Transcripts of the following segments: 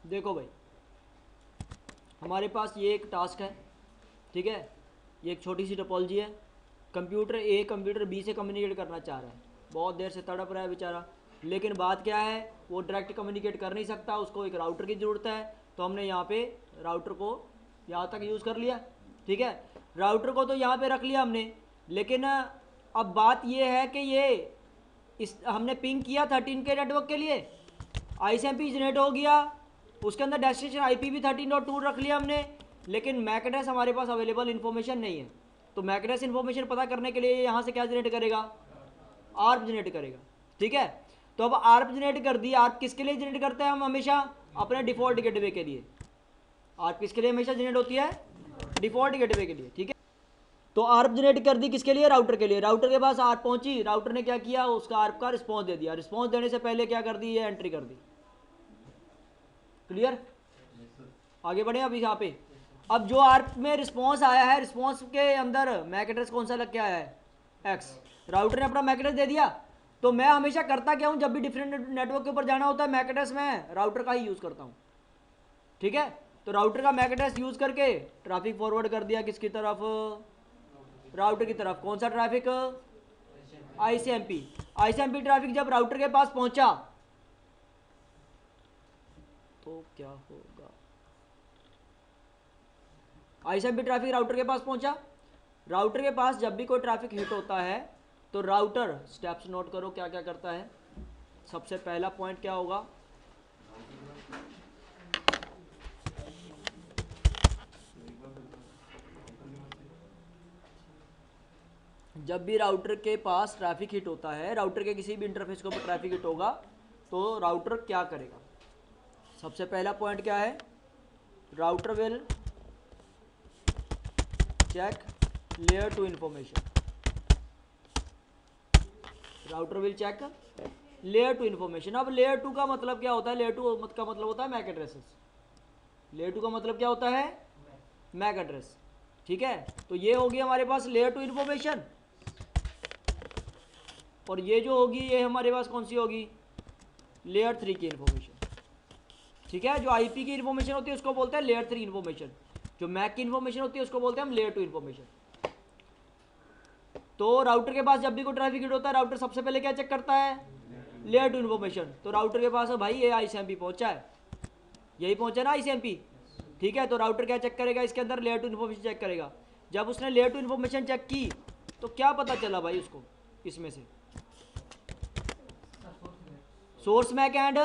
देखो भाई, हमारे पास ये एक टास्क है, ठीक है, ये एक छोटी सी टोपोलॉजी है। कंप्यूटर ए कंप्यूटर बी से कम्युनिकेट करना चाह रहा है, बहुत देर से तड़प रहा है बेचारा, लेकिन बात क्या है, वो डायरेक्ट कम्युनिकेट कर नहीं सकता, उसको एक राउटर की ज़रूरत है। तो हमने यहाँ पे राउटर को यहाँ तक यूज़ कर लिया, ठीक है, राउटर को तो यहाँ पे रख लिया हमने। लेकिन अब बात ये है कि ये इस हमने पिंग किया 13 के नेटवर्क के लिए, ISMP जनरेट हो गया, उसके अंदर डेस्टिनेशन IP भी 13.2 रख लिया हमने, लेकिन मैक एड्रेस हमारे पास अवेलेबल इन्फॉर्मेशन नहीं है। तो मैक एड्रेस इन्फॉर्मेशन पता करने के लिए यहाँ से क्या जनरेट करेगा, आर्प जनरेट करेगा, ठीक है। तो अब आर्प जनरेट कर दी, आर्प किसके लिए जनरेट करते हैं हम हमेशा, अपने डिफॉल्ट गेटवे के लिए। आर्प किसके लिए हमेशा जनरेट होती है, डिफॉल्ट गेटवे के लिए, ठीक है। तो आर्प जनरेट कर दी किसके लिए, राउटर के लिए। राउटर के पास आर्प पहुंची, राउटर ने क्या किया, उसका आर्प का रिस्पॉन्स दे दिया, रिस्पॉन्स देने से पहले क्या कर दी, ये एंट्री कर दी। क्लियर, आगे बढ़े अब यहाँ पे। अब जो आर्प में रिस्पॉन्स आया है, रिस्पॉन्स के अंदर मैक एड्रेस कौन सा लग के आया है, एक्स। राउटर ने अपना मैक एड्रेस दे दिया। तो मैं हमेशा करता क्या हूँ, जब भी डिफरेंट नेटवर्क के ऊपर जाना होता है, मैक एड्रेस में राउटर का ही यूज़ करता हूँ, ठीक है। तो राउटर का मैक एड्रेस यूज़ करके ट्रैफिक फॉरवर्ड कर दिया किसकी तरफ, राउटर की तरफ। कौन सा ट्रैफिक, ICMP ट्रैफिक जब राउटर के पास पहुंचा तो क्या होगा, ICMP ट्रैफिक राउटर के पास पहुंचा। राउटर के पास जब भी कोई ट्रैफिक हिट होता है तो राउटर, स्टेप्स नोट करो क्या क्या करता है। सबसे पहला पॉइंट क्या होगा, जब भी राउटर के पास ट्रैफिक हिट होता है, राउटर के किसी भी इंटरफेस के ऊपर ट्रैफिक हिट होगा तो राउटर क्या करेगा। सबसे पहला पॉइंट क्या है, router will check layer 2 information. Router will check layer 2 information. अब लेयर 2 का मतलब क्या होता है, लेयर 2 का मतलब होता है मैक एड्रेसेस। लेयर 2 का मतलब क्या होता है, मैक एड्रेस, ठीक है। तो ये होगी हमारे पास लेयर 2 इंफॉर्मेशन, और ये जो होगी ये हमारे पास कौन सी होगी, लेयर 3 की इंफॉर्मेशन, ठीक है। जो IP की इंफॉर्मेशन होती है उसको बोलते हैं लेयर 3 इंफॉर्मेशन, जो मैक की इंफॉर्मेशन होती है उसको बोलते हैं हम लेयर 2 इंफॉर्मेशन। तो राउटर के पास जब भी कोई ट्रैफिक हिट होता है, राउटर सबसे पहले क्या चेक करता है, लेयर 2 इंफॉर्मेशन। तो राउटर के पास भाई ये ICMP पहुंचा है, यही पहुंचा ना ICMP, ठीक है। तो राउटर क्या चेक करेगा, इसके अंदर लेयर 2 इंफॉर्मेशन चेक करेगा। जब उसने लेयर 2 इंफॉर्मेशन चेक की तो क्या पता चला भाई उसको, इसमें से source MAC and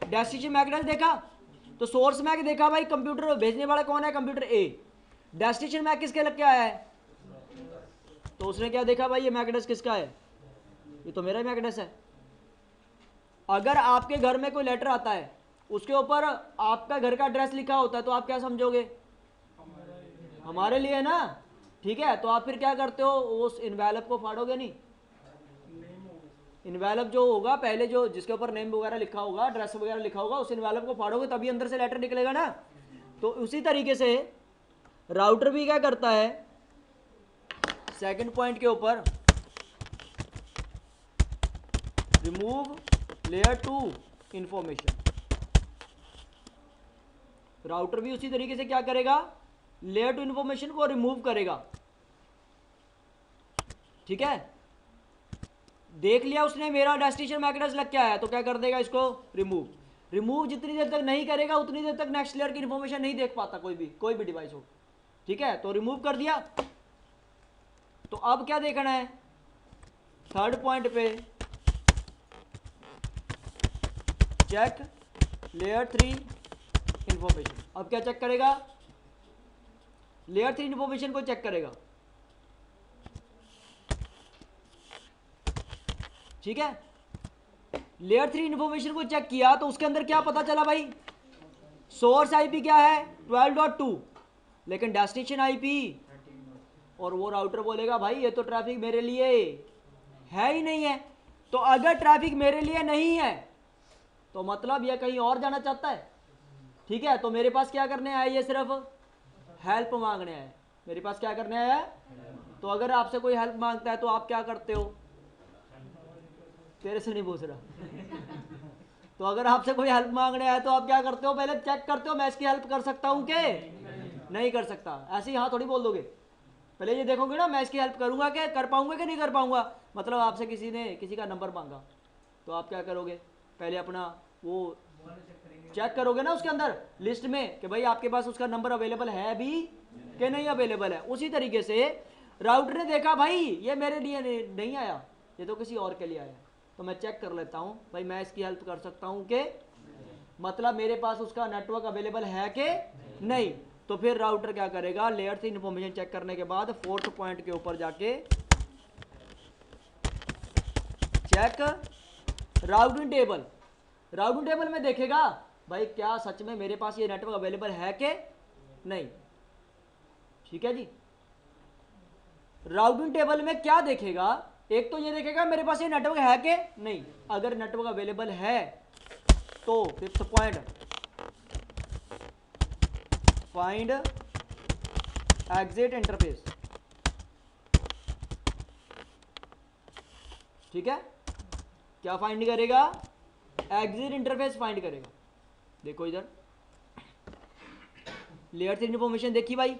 destination MAC address देखा। तो सोर्स मैक देखा भाई, कंप्यूटर भेजने वाला कौन है, कंप्यूटर A। डेस्टिनेशन मैक किसके लग के आया है, तो उसने क्या देखा भाई, ये मैक एड्रेस किसका है, ये तो मेरा मैक एड्रेस है। अगर आपके घर में कोई लेटर आता है, उसके ऊपर आपका घर का एड्रेस लिखा होता है, तो आप क्या समझोगे, हमारे लिए ना, ठीक है। तो आप फिर क्या करते हो, उस इन्वेलप को फाड़ोगे नहीं। इन्वेलप जो होगा पहले, जो जिसके ऊपर नेम वगैरह लिखा होगा, एड्रेस वगैरह लिखा होगा, उस इन्वेलप को फाड़ोगे तभी अंदर से लेटर निकलेगा ना। तो उसी तरीके से राउटर भी क्या करता है, सेकंड पॉइंट के ऊपर, रिमूव लेयर 2 इंफॉर्मेशन। राउटर भी उसी तरीके से क्या करेगा, लेयर 2 इंफॉर्मेशन को रिमूव करेगा, ठीक है। देख लिया उसने मेरा डेस्टिनेशन मैक एड्रेस लग के आया, तो क्या कर देगा, इसको रिमूव। रिमूव जितनी देर तक नहीं करेगा उतनी देर तक नेक्स्ट लेयर की इंफॉर्मेशन नहीं देख पाता कोई भी डिवाइस हो, ठीक है। तो रिमूव कर दिया। तो अब क्या देखना है, थर्ड पॉइंट पे चेक लेयर 3 इंफॉर्मेशन। अब क्या चेक करेगा, लेयर 3 इंफॉर्मेशन को चेक करेगा, ठीक है। लेयर 3 इंफॉर्मेशन को चेक किया तो उसके अंदर क्या पता चला भाई, सोर्स IP क्या है 12.2, लेकिन डेस्टिनेशन IP, और वो राउटर बोलेगा भाई ये तो ट्रैफिक मेरे लिए है ही नहीं है। तो अगर ट्रैफिक मेरे लिए नहीं है तो मतलब ये कहीं और जाना चाहता है, ठीक है। तो मेरे पास क्या करने आया, ये सिर्फ हेल्प मांगने आया, मेरे पास क्या करने आया। तो अगर आपसे कोई हेल्प मांगता है तो आप क्या करते हो, तेरे से नहीं पूछ रहा तो अगर आपसे कोई हेल्प मांगने आए तो आप क्या करते हो, पहले चेक करते हो मैं इसकी हेल्प कर सकता हूँ कि नहीं कर सकता। ऐसे ही हाँ थोड़ी बोल दोगे, पहले ये देखोगे ना मैं इसकी हेल्प करूंगा कि कर पाऊंगा कि नहीं कर पाऊंगा। मतलब आपसे किसी ने किसी का नंबर मांगा तो आप क्या करोगे, पहले अपना वो चेक करोगे ना उसके अंदर लिस्ट में कि भाई आपके पास उसका नंबर अवेलेबल है भी कि नहीं अवेलेबल है। उसी तरीके से राउटर ने देखा भाई ये मेरे लिए नहीं आया, ये तो किसी और के लिए आया, तो मैं चेक कर लेता हूँ भाई मैं इसकी हेल्प कर सकता हूँ कि, मतलब मेरे पास उसका नेटवर्क अवेलेबल है कि नहीं। तो फिर राउटर क्या करेगा, लेयर से इंफॉर्मेशन चेक करने के बाद फोर्थ पॉइंट के ऊपर जाके check routing table, routing table में देखेगा भाई क्या सच में मेरे पास ये नेटवर्क अवेलेबल है कि नहीं। ठीक है जी। राउटिंग टेबल में क्या देखेगा, एक तो ये देखेगा मेरे पास ये नेटवर्क है कि नहीं, अगर नेटवर्क अवेलेबल है तो fifth point find exit interface. ठीक है, क्या फाइंड करेगा, एग्जिट इंटरफेस फाइंड करेगा। देखो इधर लेयर 3 इन्फॉर्मेशन देखी भाई,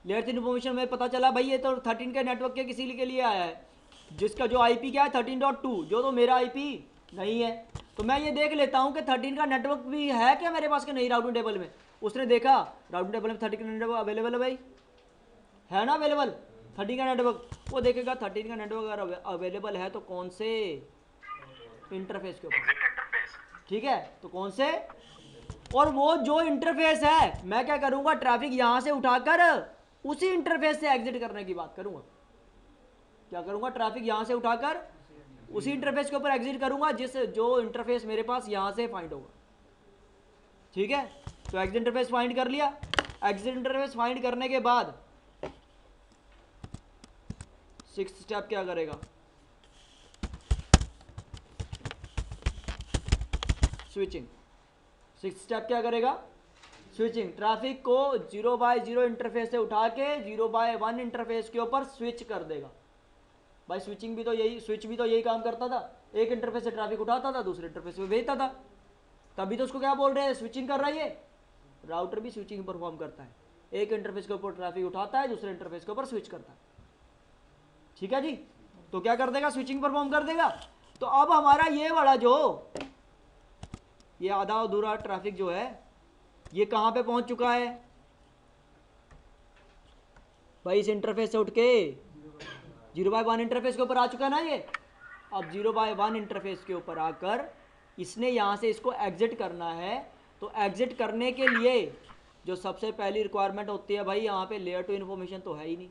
लेयर 3 इन्फॉर्मेशन में पता चला भाई ये तो 13 के नेटवर्क के किसी के लिए आया है, जिसका जो आईपी क्या है 13.2, जो तो मेरा आईपी नहीं है। तो मैं ये देख लेता हूँ कि 13 का नेटवर्क भी है क्या मेरे पास कि नहीं। राउटिंग टेबल में उसने देखा राउटिंग टेबल में 13 का नेटवर्क अवेलेबल है भाई, है ना अवेलेबल 13 का नेटवर्क। वो देखेगा 13 का नेटवर्क अगर अवेलेबल है तो कौन से इंटरफेस के ऊपर, ठीक है तो कौन से, और वो जो इंटरफेस है मैं क्या करूंगा, ट्रैफिक यहां से उठाकर उसी इंटरफेस से एग्जिट करने की बात करूंगा। क्या करूंगा, ट्रैफिक यहां से उठाकर उसी इंटरफेस के ऊपर एग्जिट करूंगा जिस जो इंटरफेस मेरे पास यहां से फाइंड होगा। ठीक है, तो एग्जिट इंटरफेस फाइंड कर लिया। एग्जिट इंटरफेस फाइंड करने के बाद सिक्स्थ स्टेप क्या करेगा, स्विचिंग। सिक्स्थ स्टेप क्या करेगा, स्विचिंग। ट्रैफिक को 0/0 इंटरफेस से उठा के 0/1 इंटरफेस के ऊपर स्विच कर देगा। भाई स्विचिंग भी तो यही, स्विच भी तो यही काम करता था, एक इंटरफेस से ट्रैफिक उठाता था दूसरे इंटरफेस पे भेजता था, तभी तो उसको क्या बोल रहे हैं, स्विचिंग कर रहा है। ये राउटर भी स्विचिंग परफॉर्म करता है, एक इंटरफेस के ऊपर ट्रैफिक उठाता है दूसरे इंटरफेस के ऊपर स्विच करता है। ठीक है जी, तो क्या कर देगा, स्विचिंग परफॉर्म कर देगा। तो अब हमारा ये वाला जो ये आधा अधूरा ट्रैफिक जो है ये कहां पे पहुंच चुका है भाई, इस इंटरफेस से उठ के 0/1 इंटरफेस के ऊपर आ चुका ना ये। अब 0/1 इंटरफेस के ऊपर आकर इसने यहां से इसको एग्जिट करना है। तो एग्जिट करने के लिए जो सबसे पहली रिक्वायरमेंट होती है भाई, यहाँ पे लेयर 2 इन्फॉर्मेशन तो है ही नहीं,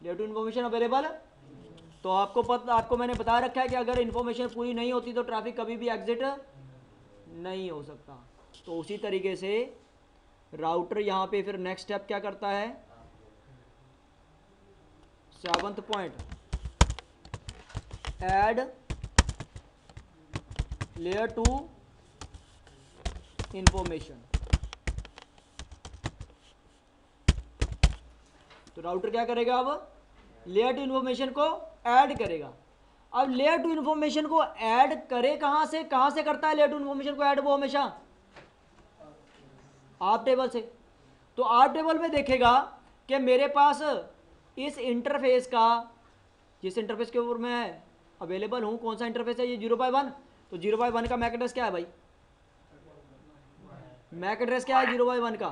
लेयर 2 इन्फॉर्मेशन अवेलेबल है। तो आपको मैंने बता रखा है कि अगर इन्फॉर्मेशन पूरी नहीं होती तो ट्रैफिक कभी भी एग्जिट नहीं हो सकता। तो उसी तरीके से राउटर यहाँ पे फिर नेक्स्ट स्टेप क्या करता है, 7th point add layer 2 information. तो राउटर क्या करेगा, अब लेयर 2 इंफॉर्मेशन को ऐड करेगा। अब लेयर 2 इंफॉर्मेशन को ऐड करे कहां से करता है लेयर 2 इंफॉर्मेशन को ऐड, वो हमेशा आप टेबल से। तो आप टेबल में देखेगा कि मेरे पास इस इंटरफेस का, जिस इंटरफेस के ऊपर मैं अवेलेबल हूं, कौन सा इंटरफेस है ये 0/1। तो 0/1 का मैक एड्रेस क्या है भाई, मैक एड्रेस क्या है 0/1 का,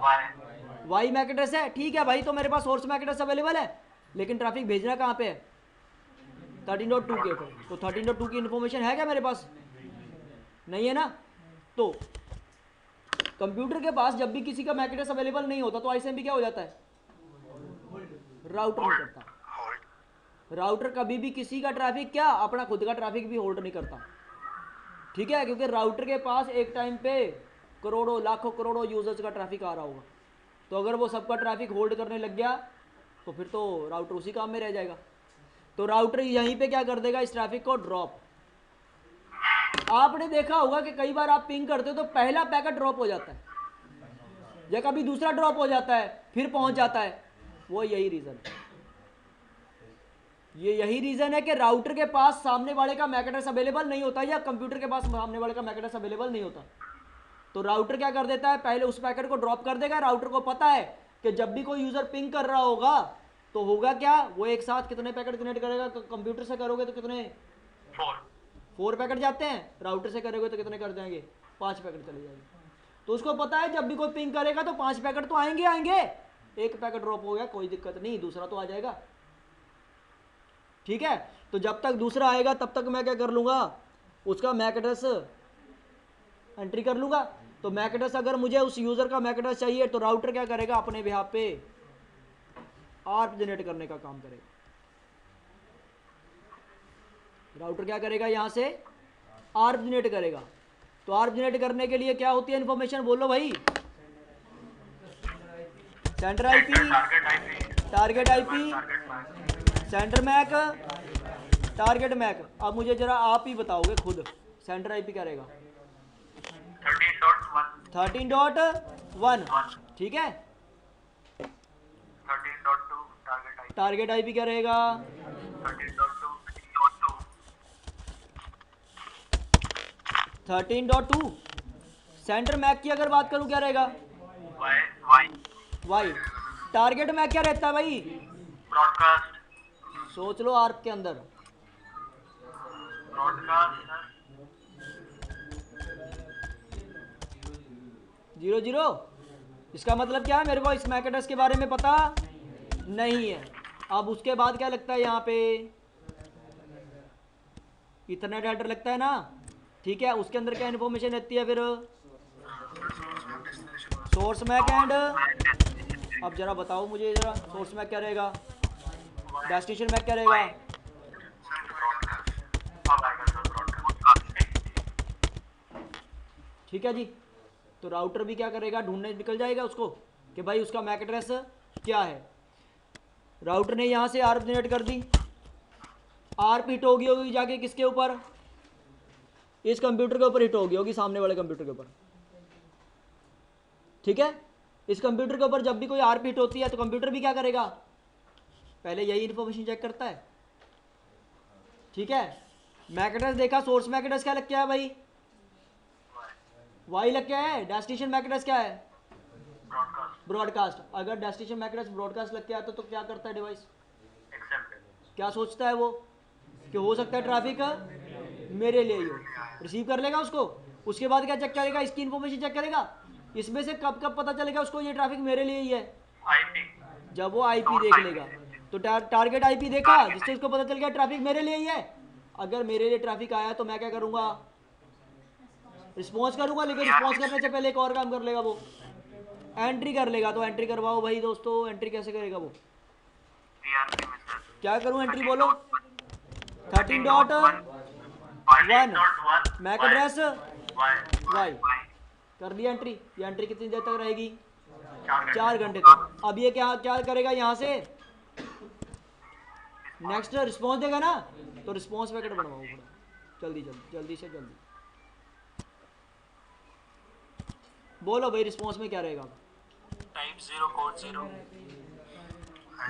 वाई मैक एड्रेस है। ठीक है भाई, तो मेरे पास सोर्स मैक एड्रेस अवेलेबल है, लेकिन ट्रैफिक भेजना कहां पे है, 13.2 के ऊपर। तो 13.2 की इंफॉर्मेशन है क्या मेरे पास, नहीं है ना। तो कंप्यूटर के पास जब भी किसी का मैक एड्रेस अवेलेबल नहीं होता तो आईएसएमपी क्या हो जाता है, राउटर नहीं करता। राउटर कभी भी किसी का ट्रैफिक क्या, अपना खुद का ट्रैफिक भी होल्ड नहीं करता। ठीक है, क्योंकि राउटर के पास एक टाइम पे करोड़ों लाखों करोड़ों यूजर्स का ट्रैफिक आ रहा होगा, तो अगर वो सबका ट्रैफिक होल्ड करने लग गया तो फिर तो राउटर उसी काम में रह जाएगा। तो राउटर यहीं पे क्या कर देगा, इस ट्रैफिक को ड्रॉप। आपने देखा होगा कि कई बार आप पिंग करते हो तो पहला पैकेट ड्रॉप हो जाता है, या कभी दूसरा ड्रॉप हो जाता है फिर पहुंच जाता है, वो यही रीजन है। ये यही रीजन है कि राउटर के पास सामने वाले का मैक एड्रेस अवेलेबल नहीं होता या कंप्यूटर के पास सामने वाले का मैक एड्रेस अवेलेबल नहीं होता। तो राउटर क्या कर देता है, पहले उस पैकेट को ड्रॉप कर देगा। राउटर को पता है कि जब भी कोई यूजर पिंग कर रहा होगा तो होगा क्या, वो एक साथ कितने पैकेट कनेक्ट करेगा, कंप्यूटर से करोगे तो कितने, 4 पैकेट जाते हैं, राउटर से करोगे तो कितने कर जाएंगे, 5 पैकेट चले जाएंगे। तो उसको पता है जब भी कोई पिंग करेगा तो 5 पैकेट तो आएंगे। एक पैकेट ड्रॉप हो गया कोई दिक्कत नहीं, दूसरा तो आ जाएगा। ठीक है, तो जब तक दूसरा आएगा तब तक मैं क्या कर लूंगा, उसका मैक एड्रेस एंट्री कर लूंगा। तो मैक एड्रेस अगर मुझे उस यूजर का मैक एड्रेस चाहिए तो राउटर क्या करेगा, अपने बिहाफ पे आर्प जनरेट करने का काम करेगा। राउटर क्या करेगा, यहां से आर्प जनरेट करेगा। तो आर्प जनरेट करने के लिए क्या होती है इंफॉर्मेशन, बोलो भाई। Sender IP, target IP, sender MAC, target MAC. अब मुझे जरा आप ही बताओगे खुद, सेंटर आईपी क्या रहेगा, 13.1। ठीक है, 13.2 टारगेट आईपी क्या रहेगा, 13.2। सेंटर मैक की अगर बात करूं क्या रहेगा, वाई। टारगेट मैक क्या रहता है भाई, ब्रॉडकास्ट। सोच लो आर्प के अंदर, ब्रॉडकास्ट 00। इसका मतलब क्या है, मेरे को इस मैक एड्रेस के बारे में पता नहीं है। अब उसके बाद क्या लगता है यहाँ पे, इथरनेट हेडर लगता है ना। ठीक है, उसके अंदर क्या इन्फॉर्मेशन रहती है फिर, सोर्स मैक एंड, अब जरा बताओ मुझे जरा, सोर्स मैक क्या रहेगा, डेस्टिनेशन मैक क्या रहेगा। ठीक है जी, तो राउटर भी क्या करेगा, ढूंढने निकल जाएगा उसको कि भाई उसका मैक एड्रेस क्या है। राउटर ने यहाँ से आर्प जनरेट कर दी, आर्प हिट होगी जाके किसके ऊपर, इस कंप्यूटर के ऊपर हिट होगी सामने वाले कंप्यूटर के ऊपर। ठीक है, इस कंप्यूटर के ऊपर जब भी कोई आर्प हिट होती है तो कंप्यूटर भी क्या करेगा, पहले यही इन्फॉर्मेशन चेक करता है। ठीक है, मैक एड्रेस देखा, सोर्स मैक एड्रेस क्या लग गया है भाई, वाई लग गया है। डेस्टिनेशन मैक एड्रेस क्या है, ब्रॉडकास्ट। अगर डेस्टिनेशन मैक एड्रेस ब्रॉडकास्ट लग के आता तो क्या करता है डिवाइस, क्या सोचता है वो कि हो सकता है ट्रैफिक मेरे लिए ही हो, रिसीव कर लेगा उसको। उसके बाद क्या चेक करेगा, इसकी इन्फॉर्मेशन चेक करेगा, इसमें से कब कब पता चलेगा उसको ये ट्रैफिक मेरे लिए ही है, जब वो आईपी देख लेगा। तो टारगेट आईपी देखा जिससे उसको पता चल गया ट्रैफिक मेरे लिए ही है। अगर मेरे लिए ट्रैफिक आया तो मैं क्या करूंगा, रिस्पॉन्स करूंगा। लेकिन रिस्पॉन्स करने से पहले एक और काम कर लेगा, वो एंट्री कर लेगा। तो एंट्री करवाओ भाई दोस्तों, एंट्री कैसे करेगा वो, क्या करूं एंट्री बोलो, 13.1 मैक एड्रेस वाई कर दिया एंट्री। ये एंट्री कितनी देर तक रहेगी, 4 घंटे तक। अब ये क्या क्या करेगा, यहाँ से नेक्स्ट रिस्पॉन्स देगा ना, तो रिस्पॉन्स पैकेट बनवाओ जल्दी जल्दी जल्दी से जल्दी। बोलो भाई रिस्पॉन्स में क्या रहेगा, टाइप 0 कोड 0।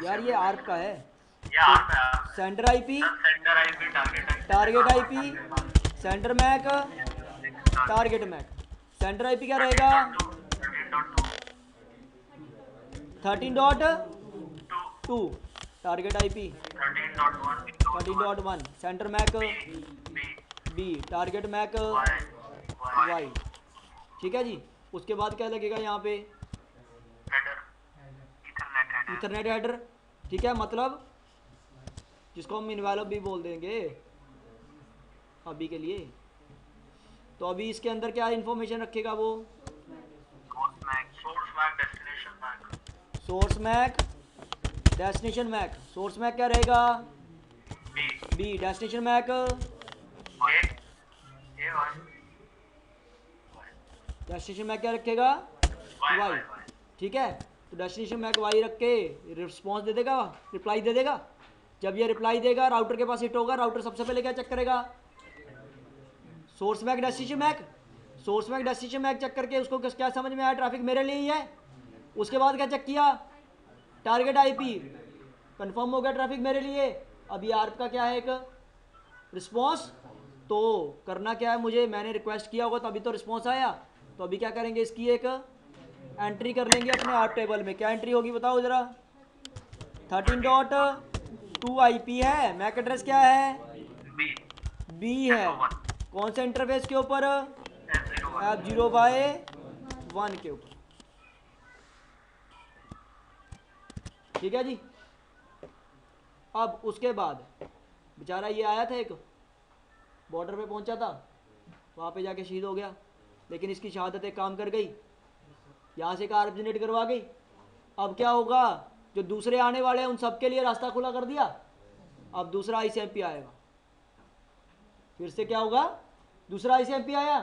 यार ये आर्प का है, sender IP, sender IP, target IP, sender MAC, target MAC. Sender IP क्या रहेगा, 13.2, target IP 13.1, sender MAC B, target MAC Y. ठीक है जी, उसके बाद क्या लगेगा यहाँ पे, इथरनेट हेडर। ठीक है, मतलब जिसको हम इनवैल्व भी बोल देंगे अभी के लिए। तो अभी इसके अंदर क्या इन्फॉर्मेशन रखेगा वो, source MAC, destination MAC. Source MAC क्या रहेगा, B, destination MAC destination MAC क्या रखेगा, वाई। ठीक है, तो डेस्टिनेशन मैक वाई रख के रिस्पॉन्स दे देगा, रिप्लाई दे देगा। जब ये रिप्लाई देगा राउटर के पास हिट होगा, राउटर सबसे पहले क्या चेक करेगा, source MAC destination MAC. Source MAC destination MAC check करके उसको क्या समझ में आया, ट्रैफिक मेरे लिए ही है। उसके बाद क्या चेक किया, टारगेट आईपी, कंफर्म हो गया ट्रैफिक मेरे लिए। अभी आर्प का क्या है, एक रिस्पॉन्स। तो करना क्या है मुझे, मैंने रिक्वेस्ट किया होगा तो अभी तो रिस्पॉन्स आया, तो अभी क्या करेंगे, इसकी एक एंट्री कर लेंगे अपने आर्प टेबल में। क्या एंट्री होगी बताओ ज़रा। 13.2 IP है, मैक एड्रेस क्या है, बी बी है, कौन से इंटरफेस के ऊपर, F0/1 के ऊपर। ठीक है जी। अब उसके बाद बेचारा ये आया था, एक बॉर्डर पे पहुंचा था, वहाँ पे जाके शहीद हो गया, लेकिन इसकी शहादत एक काम कर गई, यहाँ से एक आर्प जनरेट करवा गई। अब क्या होगा, जो दूसरे आने वाले हैं उन सबके लिए रास्ता खुला कर दिया। अब दूसरा ICMP आएगा, फिर से क्या होगा, दूसरा ICMP आया,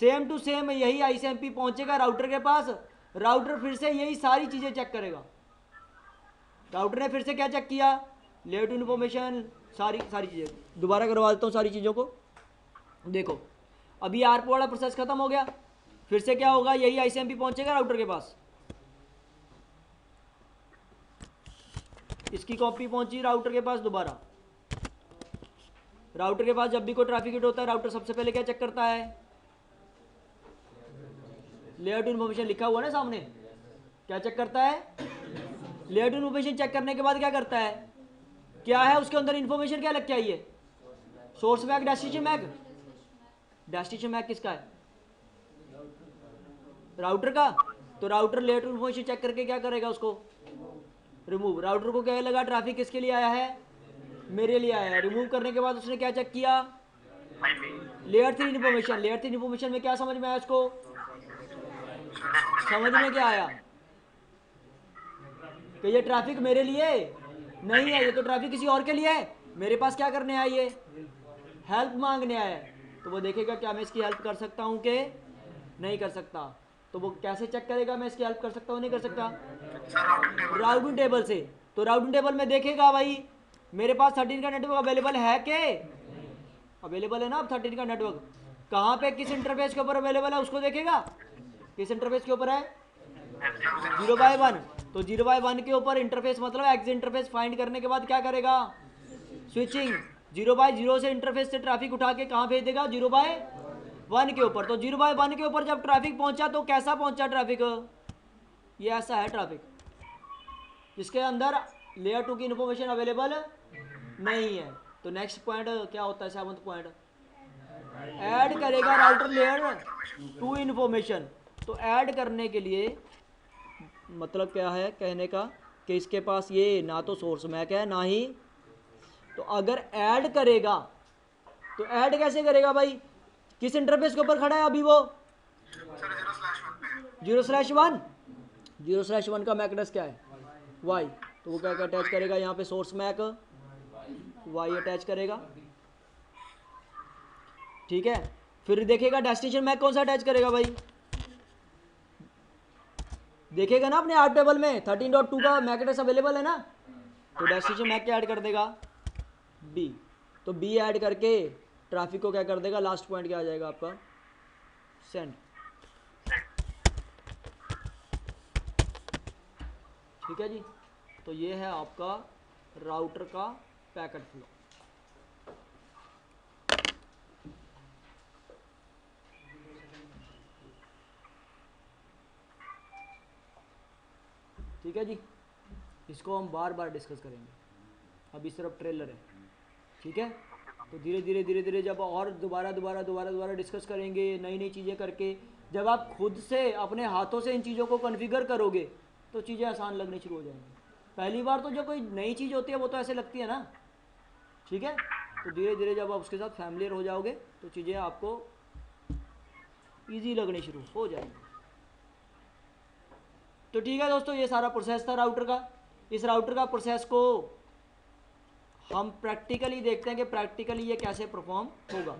सेम टू सेम यही ICMP पहुंचेगा राउटर के पास। राउटर फिर से यही सारी चीज़ें चेक करेगा। राउटर ने फिर से क्या चेक किया, लेयर टू इन्फॉर्मेशन, सारी चीज़ें। दोबारा करवा देता हूँ सारी चीज़ों को। देखो अभी आर्प वाला प्रोसेस खत्म हो गया, फिर से क्या होगा, यही ICMP पहुंचेगा राउटर के पास। इसकी कॉपी पहुंची राउटर के पास दोबारा। राउटर के पास जब भी कोई ट्रैफिक हिट होता है, राउटर सबसे पहले क्या चेक करता है, लेयर टू इन्फॉर्मेशन लिखा हुआ है ना सामने, क्या चेक करता है, लेयर टू इन्फॉर्मेशन चेक करने के बाद क्या करता है, क्या है उसके अंदर इन्फॉर्मेशन, क्या लग के आई है, source MAC, destination MAC. Destination MAC किसका है, राउटर का। तो router layer two information check करके क्या करेगा, उसको रिमूव। राउटर को क्या लगा, ट्रैफिक किसके लिए आया है, मेरे लिए आया है। रिमूव करने के बाद उसने क्या चेक किया, लेयर 3 इन्फॉर्मेशन। लेयर 3 इन्फॉर्मेशन में क्या समझ में आया उसको, समझ में क्या आया कि ये ट्रैफिक मेरे लिए नहीं है, ये तो ट्रैफिक किसी और के लिए है। मेरे पास क्या करने आया, ये हेल्प मांगने आया है। तो वो देखेगा क्या मैं इसकी हेल्प कर सकता हूँ कि नहीं कर सकता। तो वो कैसे चेक करेगा मैं इसकी हेल्प कर सकता हूँ नहीं कर सकता, राउटिंग टेबल से। तो राउटिंग टेबल में देखेगा भाई मेरे पास 13 का नेटवर्क अवेलेबल है के, अवेलेबल है ना। अब 13 का नेटवर्क कहाँ पे, किस इंटरफेस के ऊपर अवेलेबल है उसको देखेगा, किस इंटरफेस के ऊपर है, 0/1। तो 0/1 के ऊपर इंटरफेस मतलब एक्स इंटरफेस फाइंड करने के बाद क्या करेगा, स्विचिंग 0/0 से इंटरफेस से ट्रैफिक उठा के कहाँ भेज देगा, 0/1 के ऊपर। तो 0/1 के ऊपर जब ट्रैफिक पहुंचा तो कैसा पहुंचा ट्रैफिक, ये ऐसा है ट्रैफिक जिसके अंदर लेयर 2 की इन्फॉर्मेशन अवेलेबल नहीं है। तो नेक्स्ट पॉइंट क्या होता है, 7वां पॉइंट, ऐड करेगा राउटर लेयर 2 इन्फॉर्मेशन। तो ऐड करने के लिए मतलब क्या है कहने का, कि इसके पास ये ना तो सोर्स मैक है ना ही, तो अगर ऐड करेगा तो ऐड कैसे करेगा भाई, किस इंटरफेस के ऊपर खड़ा है अभी वो, 0/1। 0/1 का मैक एड्रेस क्या है, वाई। तो वो क्या अटैच करेगा यहाँ पे, सोर्स मैक वाई अटैच करेगा। ठीक है, फिर देखेगा डेस्टिनेशन मैक कौन सा अटैच करेगा भाई, देखेगा ना अपने आर्प टेबल में 13.2 का मैक एड्रेस अवेलेबल है ना, तो डेस्टिनेशन मैक क्या ऐड कर देगा, बी। तो बी ऐड करके ट्रैफिक को क्या कर देगा, लास्ट पॉइंट क्या आ जाएगा आपका, सेंड। ठीक है जी। तो ये है आपका राउटर का पैकेट फ्लो। ठीक है जी, इसको हम बार बार डिस्कस करेंगे, अभी सिर्फ ट्रेलर है। ठीक है, तो धीरे धीरे जब और दोबारा डिस्कस करेंगे नई नई चीज़ें करके, जब आप खुद से अपने हाथों से इन चीज़ों को कॉन्फ़िगर करोगे तो चीज़ें आसान लगनी शुरू हो जाएंगी। पहली बार तो जो कोई नई चीज़ होती है वो तो ऐसे लगती है ना। ठीक है, तो धीरे धीरे जब आप उसके साथ फैमिलियर हो जाओगे तो चीज़ें आपको ईजी लगनी शुरू हो जाएंगी। तो ठीक है दोस्तों, ये सारा प्रोसेस था राउटर का। इस राउटर का प्रोसेस को हम प्रैक्टिकली देखते हैं कि प्रैक्टिकली ये कैसे परफॉर्म होगा।